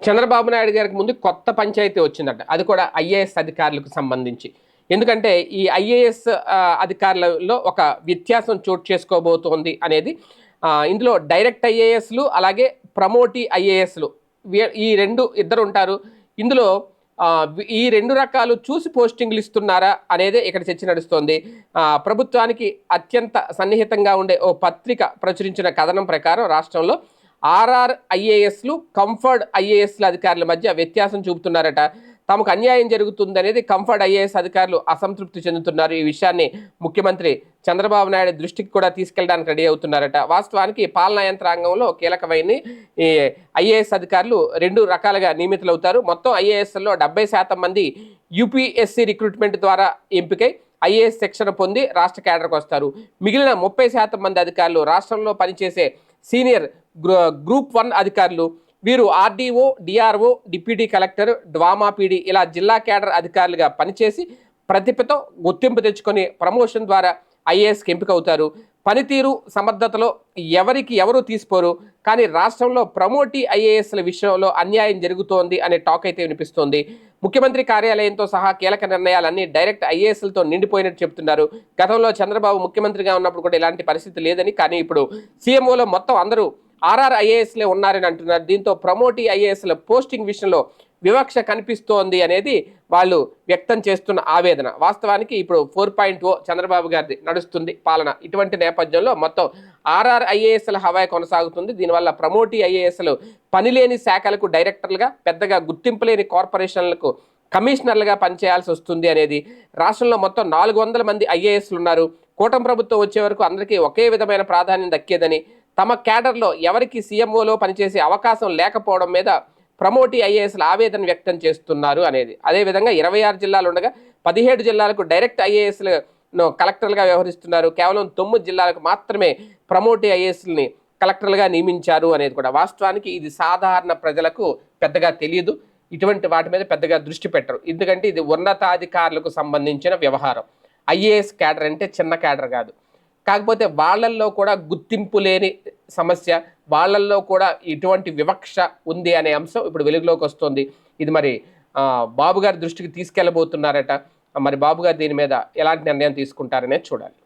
చంద్రబాబు నాయుడు గారికి ముందు కొత్త పంచాయతీ వచ్చిందట. అది కూడా ఐఏఎస్ అధికారులకు సంబంధించి. ఎందుకంటే ఈ ఐఏఎస్ అధికారులలో ఒక వ్యత్యాసం చోటు చేసుకోబోతోంది అనేది ఇందులో డైరెక్ట్ ఐఏఎస్లు అలాగే ప్రమోటీ ఐఏఎస్లు ఈ ఇద్దరు ఉంటారు. ఇందులో ఈ రెండు రకాలు చూసి పోస్టింగ్లు ఇస్తున్నారా అనేదే ఇక్కడ చర్చ నడుస్తోంది. ప్రభుత్వానికి అత్యంత సన్నిహితంగా ఉండే ఓ పత్రిక ప్రచురించిన కథనం ప్రకారం రాష్ట్రంలో ఆర్ఆర్ ఐఏఎస్లు కంఫర్ట్ ఐఏఎస్ల అధికారుల మధ్య వ్యత్యాసం చూపుతున్నారట. తమకు అన్యాయం జరుగుతుంది అనేది కంఫర్ట్ ఐఏఎస్ అధికారులు అసంతృప్తి చెందుతున్నారు. ఈ విషయాన్ని ముఖ్యమంత్రి చంద్రబాబు నాయుడు దృష్టికి కూడా తీసుకెళ్ళడానికి రెడీ అవుతున్నారట. వాస్తవానికి పాలనా యంత్రాంగంలో కీలకమైన ఈ ఐఏఎస్ అధికారులు రెండు రకాలుగా నియమితులవుతారు. మొత్తం ఐఏఎస్లో 70% మంది యూపీఎస్సీ రిక్రూట్మెంట్ ద్వారా ఎంపికై ఐఏఎస్ శిక్షణ పొంది రాష్ట్ర కేడర్కి వస్తారు. మిగిలిన 30% మంది అధికారులు రాష్ట్రంలో పనిచేసే సీనియర్ గ్రూప్ 1 అధికారులు. వీరు RDO, DRO, deputy collector, DWMA PD ఇలా జిల్లా కేడర్ అధికారులుగా పనిచేసి ప్రతిభతో గుర్తింపు తెచ్చుకొని ప్రమోషన్ ద్వారా ఐఏఎస్కి ఎంపిక అవుతారు. పనితీరు సమర్థతలో ఎవరు తీసిపోరు. కానీ రాష్ట్రంలో ప్రమోటీ ఐఏఎస్ల విషయంలో అన్యాయం జరుగుతోంది అనే టాక్ అయితే వినిపిస్తోంది. ముఖ్యమంత్రి కార్యాలయంతో సహా కీలక నిర్ణయాలన్నీ డైరెక్ట్ ఐఏఎస్లతో నిండిపోయినట్టు చెప్తున్నారు. గతంలో చంద్రబాబు ముఖ్యమంత్రిగా ఉన్నప్పుడు కూడా ఇలాంటి పరిస్థితి లేదని, కానీ ఇప్పుడు సీఎంఓలో మొత్తం అందరూ ఆర్ఆర్ ఐఏఎస్లే ఉన్నారని అంటున్నారు. దీంతో ప్రమోటీ ఐఏఎస్ల పోస్టింగ్ విషయంలో వివక్ష కనిపిస్తోంది అనేది వాళ్ళు వ్యక్తం చేస్తున్న ఆవేదన. వాస్తవానికి ఇప్పుడు 4.0 చంద్రబాబు గారిది నడుస్తుంది పాలన. ఇటువంటి నేపథ్యంలో మొత్తం ఆర్ఆర్ ఐఏఎస్ల హవా కొనసాగుతుంది. దీనివల్ల ప్రమోటీ ఐఏఎస్లు పనిలేని శాఖలకు డైరెక్టర్లుగా, పెద్దగా గుర్తింపు లేని కార్పొరేషన్లకు కమిషనర్లుగా పనిచేయాల్సి వస్తుంది అనేది. రాష్ట్రంలో మొత్తం 400 మంది ఐఏఎస్లు ఉన్నారు. కూటమి ప్రభుత్వం వచ్చే వరకు అందరికీ ఒకే విధమైన ప్రాధాన్యం దక్కేదని, తమ క్యాడర్లో ఎవరికి సీఎంఓలో పనిచేసే అవకాశం లేకపోవడం మీద ప్రమోటీ ఐఏఎస్లు ఆవేదన వ్యక్తం చేస్తున్నారు అనేది. అదేవిధంగా 26 జిల్లాలు ఉండగా 17 జిల్లాలకు డైరెక్ట్ ఐఏఎస్లు కలెక్టర్లుగా వ్యవహరిస్తున్నారు. కేవలం 9 జిల్లాలకు మాత్రమే ప్రమోటీ ఐఏఎస్ని కలెక్టర్లుగా నియమించారు అనేది కూడా. వాస్తవానికి ఇది సాధారణ ప్రజలకు పెద్దగా తెలియదు. ఇటువంటి వాటి మీద పెద్దగా దృష్టి పెట్టరు. ఎందుకంటే ఇది ఉన్నతాధికారులకు సంబంధించిన వ్యవహారం. ఐఏఎస్ క్యాడర్ అంటే చిన్న క్యాడర్ కాదు. కాకపోతే వాళ్ళల్లో కూడా గుర్తింపు లేని సమస్య, వాళ్ళల్లో కూడా ఇటువంటి వివక్ష ఉంది అనే అంశం ఇప్పుడు వెలుగులోకి వస్తుంది. ఇది మరి బాబు గారి దృష్టికి తీసుకెళ్ళబోతున్నారట. మరి బాబు గారు దీని మీద ఎలాంటి నిర్ణయం తీసుకుంటారనే చూడాలి.